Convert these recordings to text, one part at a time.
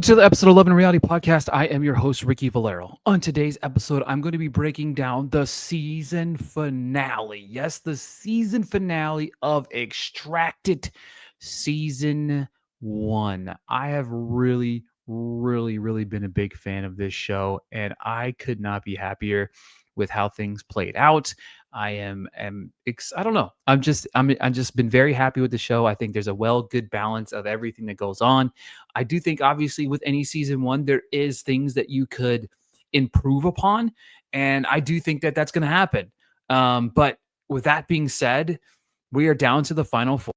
to the episode 11 Reality Podcast. I am your host, Ricky Valero. On today's episode, I'm going to be breaking down the season finale. Yes, the season finale of Extracted Season 1. I have really been a big fan of this show, and I could not be happier with how things played out. I don't know. I'm just been very happy with the show. I think there's a good balance of everything that goes on. I do think obviously with any season one, there is things that you could improve upon. And I do think that that's going to happen. But with that being said, we are down to the final four.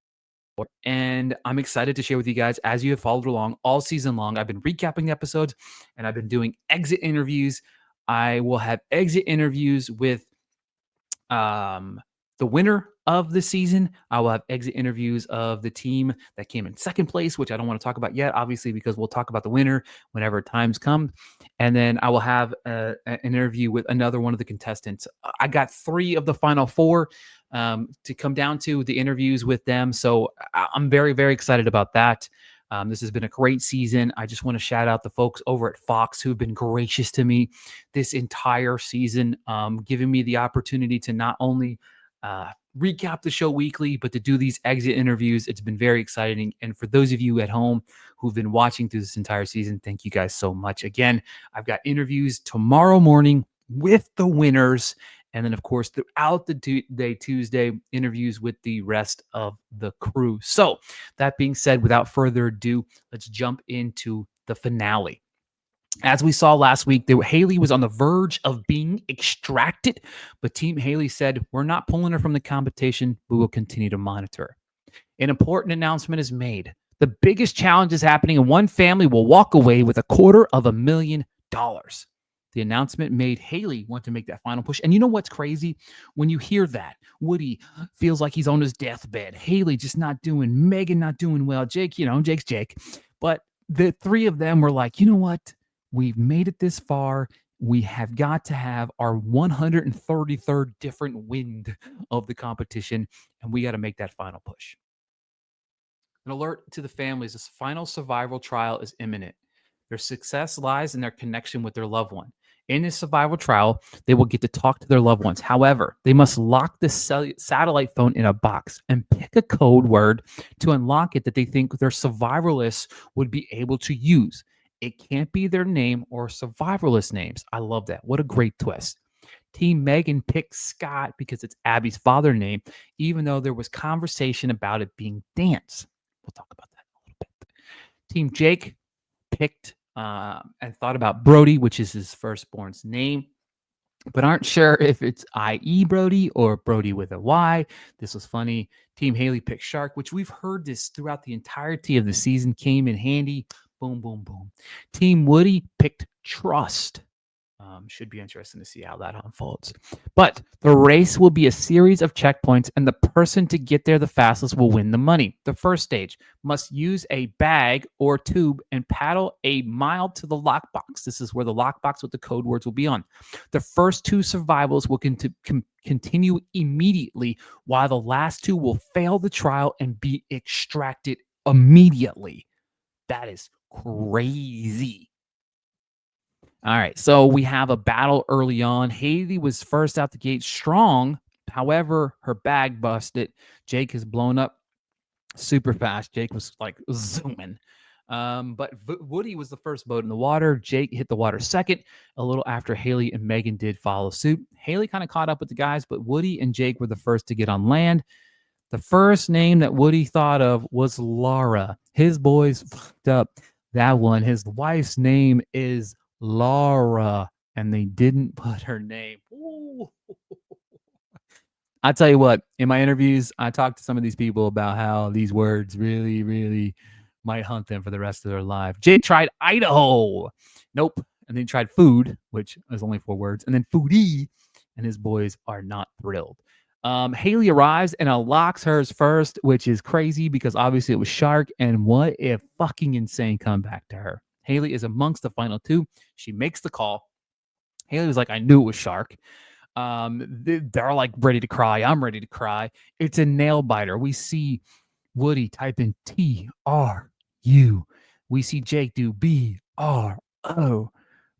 And I'm excited to share with you guys as you have followed along all season long. I've been recapping the episodes and I've been doing exit interviews. I will have exit interviews with the winner of the season. I will have exit interviews of the team that came in second place, which I don't want to talk about yet, obviously, because we'll talk about the winner whenever times come. And then I will have an interview with another one of the contestants. I got 3 of the final 4 to come down to the interviews with them. So I'm very excited about that. This has been a great season. I just want to shout out the folks over at Fox who've been gracious to me this entire season, giving me the opportunity to not only recap the show weekly, but to do these exit interviews. It's been very exciting. And for those of you at home who've been watching through this entire season, thank you guys so much. Again, I've got interviews tomorrow morning with the winners. And then, of course, throughout the day Tuesday, interviews with the rest of the crew. So that being said, without further ado, let's jump into the finale. As we saw last week, Haley was on the verge of being extracted, but Team Haley said, we're not pulling her from the competition. We will continue to monitor her. An important announcement is made. The biggest challenge is happening, and one family will walk away with $250,000. The announcement made Haley want to make that final push. And you know what's crazy? When you hear that, Woody feels like he's on his deathbed. Haley just not doing, Megan not doing well. Jake, Jake's Jake. But the 3 of them were like, you know what? We've made it this far. We have got to have our 133rd different wind of the competition, and we got to make that final push. An alert to the families, this final survival trial is imminent. Their success lies in their connection with their loved one. In this survival trial, they will get to talk to their loved ones. However, they must lock the satellite phone in a box and pick a code word to unlock it that they think their survivalists would be able to use. It can't be their name or survivalist names. I love that. What a great twist. Team Megan picked Scott because it's Abby's father's name, even though there was conversation about it being Dance. We'll talk about that in a little bit. Team Jake picked and thought about Brody, which is his firstborn's name, but aren't sure if it's I.E. Brody or Brody with a Y. This was funny. Team Haley picked Shark, which we've heard this throughout the entirety of the season, came in handy. Boom. Team Woody picked Trust. Should be interesting to see how that unfolds. But the race will be a series of checkpoints, and the person to get there the fastest will win the money. The first stage must use a bag or tube and paddle a mile to the lockbox. This is where the lockbox with the code words will be on. The first 2 survivals will continue immediately, while the last 2 will fail the trial and be extracted immediately. That is crazy. All right, so we have a battle early on. Haley was first out the gate strong. However, her bag busted. Jake is blown up super fast. Jake was like zooming. But Woody was the first boat in the water. Jake hit the water second, a little after Haley and Megan did follow suit. Haley kind of caught up with the guys, but Woody and Jake were the first to get on land. The first name that Woody thought of was Laura. His boys fucked up that one. His wife's name is Laura, and they didn't put her name. Ooh. I tell you what, in my interviews, I talked to some of these people about how these words really might hunt them for the rest of their life. Jake tried Idaho. Nope. And then he tried food, which is only 4 words, and then foodie, and his boys are not thrilled. Haley arrives and unlocks hers first, which is crazy because obviously it was Shark, and what a fucking insane comeback to her. Haley is amongst the final 2. She makes the call. Haley was like, I knew it was Shark. They're like ready to cry. I'm ready to cry. It's a nail biter. We see Woody type in TRU We see Jake do BRO,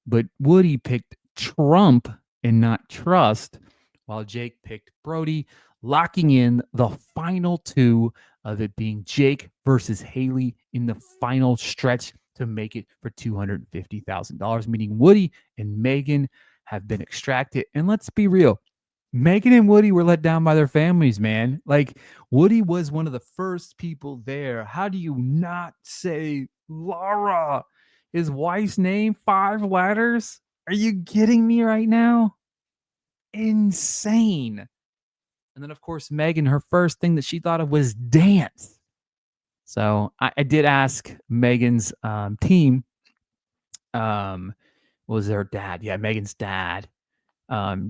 but Woody picked Trump and not trust, while Jake picked Brody, locking in the final two of it being Jake versus Haley in the final stretch to make it for $250,000, meaning Woody and Megan have been extracted. And let's be real, Megan and Woody were let down by their families, man. Like, Woody was one of the first people there. How do you not say Laura? His wife's name, 5 letters? Are you kidding me right now? Insane. And then, of course, Megan, her first thing that she thought of was dance. So I did ask Megan's team, was their dad? Yeah, Megan's dad,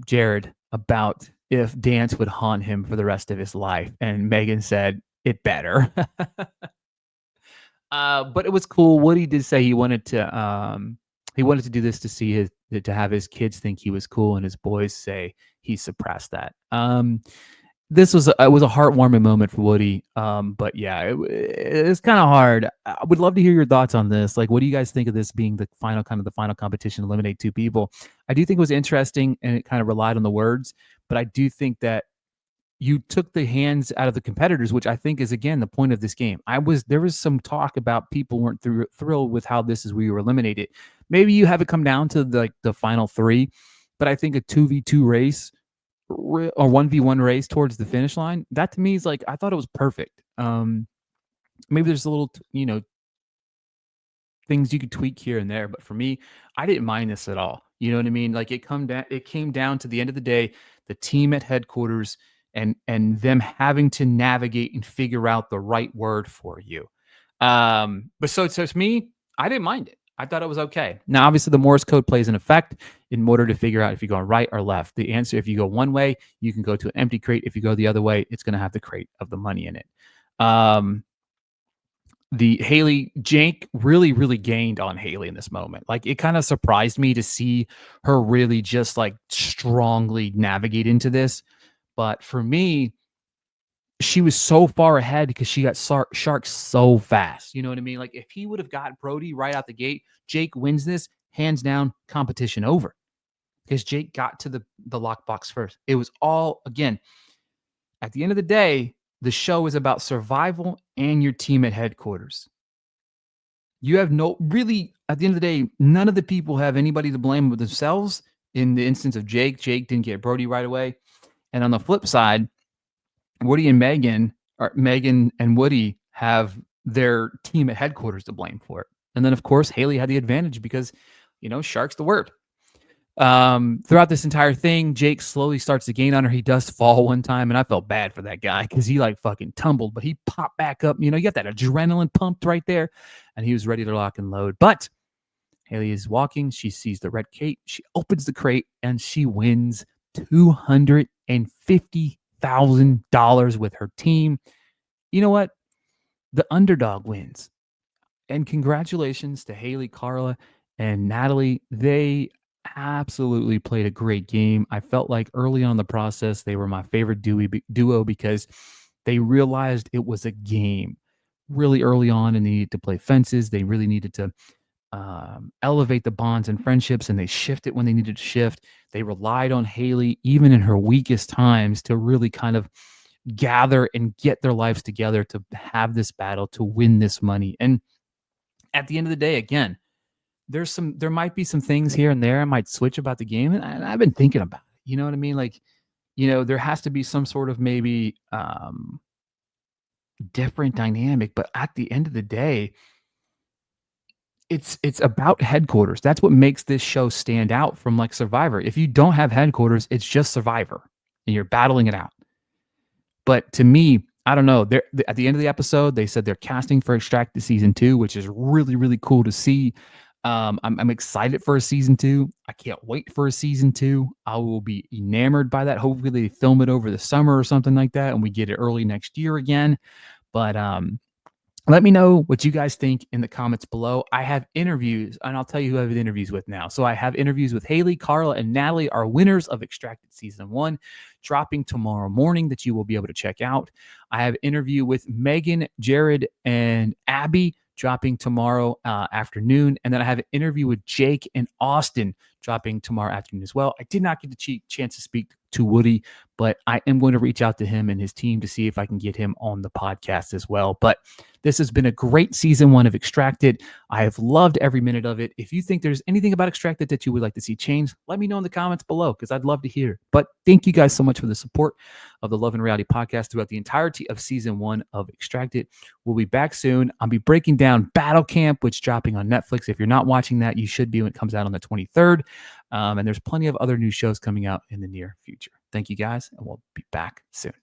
Jared, about if dance would haunt him for the rest of his life. And Megan said, it better. But it was cool. Woody did say he wanted to do this to see to have his kids think he was cool, and his boys say he suppressed that. This was it was a heartwarming moment for Woody. But yeah, it's kind of hard. I would love to hear your thoughts on this. Like, what do you guys think of this being the final competition, eliminate 2 people? I do think it was interesting, and it kind of relied on the words, but I do think that you took the hands out of the competitors, which I think is, again, the point of this game. There was some talk about people weren't thrilled with how this is where you were eliminated. Maybe you have it come down to the final 3, but I think a 2v2 race or 1v1 race towards the finish line, that to me is like, I thought it was perfect. Maybe there's a little, things you could tweak here and there, but for me, I didn't mind this at all. You know what I mean? Like, it came down to the end of the day, the team at headquarters and them having to navigate and figure out the right word for you. But so to me, I didn't mind it. I thought it was okay. Now, obviously, the Morse code plays an effect in order to figure out if you go right or left. The answer, if you go one way, you can go to an empty crate. If you go the other way, it's going to have the crate of the money in it. The Haley, Jake really, really gained on Haley in this moment. Like, it kind of surprised me to see her really just like strongly navigate into this. But for me, she was so far ahead because she got shark so fast. You know what I mean? Like, if he would have got Brody right out the gate, Jake wins this, hands down, competition over. Because Jake got to the lockbox first. It was all, again, at the end of the day, the show is about survival and your team at headquarters. You have really, at the end of the day, none of the people have anybody to blame but themselves. In the instance of Jake didn't get Brody right away. And on the flip side, Woody and Megan and Woody have their team at headquarters to blame for it. And then, of course, Haley had the advantage because, shark's the word. Throughout this entire thing, Jake slowly starts to gain on her. He does fall one time, and I felt bad for that guy because he like fucking tumbled, but he popped back up. You got that adrenaline pumped right there, and he was ready to lock and load. But Haley is walking. She sees the red crate. She opens the crate, and she wins $250,000 with her team. You know what? The underdog wins. And congratulations to Haley, Carla, and Natalie. They absolutely played a great game. I felt like early on in the process, they were my favorite duo because they realized it was a game really early on, and they needed to play fences. They really needed to elevate the bonds and friendships, and they shifted when they needed to shift. They relied on Haley, even in her weakest times, to really kind of gather and get their lives together to have this battle, to win this money. And at the end of the day, again, there might be some things here and there I might switch about the game, and I've been thinking about it. You know what I mean? Like, there has to be some sort of maybe different dynamic, but at the end of the day, it's about headquarters. That's what makes this show stand out from like Survivor. If you don't have headquarters, it's just Survivor, and you're battling it out. But to me, I don't know. At the end of the episode, they said they're casting for Extracted season 2, which is really, really cool to see. I'm excited for a season 2. I can't wait for a season 2. I will be enamored by that. Hopefully, they film it over the summer or something like that, and we get it early next year again. But let me know what you guys think in the comments below. I have interviews, and I'll tell you who I have interviews with now. So I have interviews with Haley, Carla, and Natalie, our winners of Extracted Season 1, dropping tomorrow morning that you will be able to check out. I have an interview with Megan, Jared, and Abby, dropping tomorrow afternoon. And then I have an interview with Jake and Austin dropping tomorrow afternoon as well. I did not get the chance to speak to Woody, but I am going to reach out to him and his team to see if I can get him on the podcast as well. But this has been a great season 1 of Extracted. I have loved every minute of it. If you think there's anything about Extracted that you would like to see change, let me know in the comments below because I'd love to hear. But thank you guys so much for the support of the Love and Reality podcast throughout the entirety of season 1 of Extracted. We'll be back soon. I'll be breaking down Battle Camp, which is dropping on Netflix. If you're not watching that, you should be when it comes out on the 23rd. And there's plenty of other new shows coming out in the near future. Thank you guys, and we'll be back soon.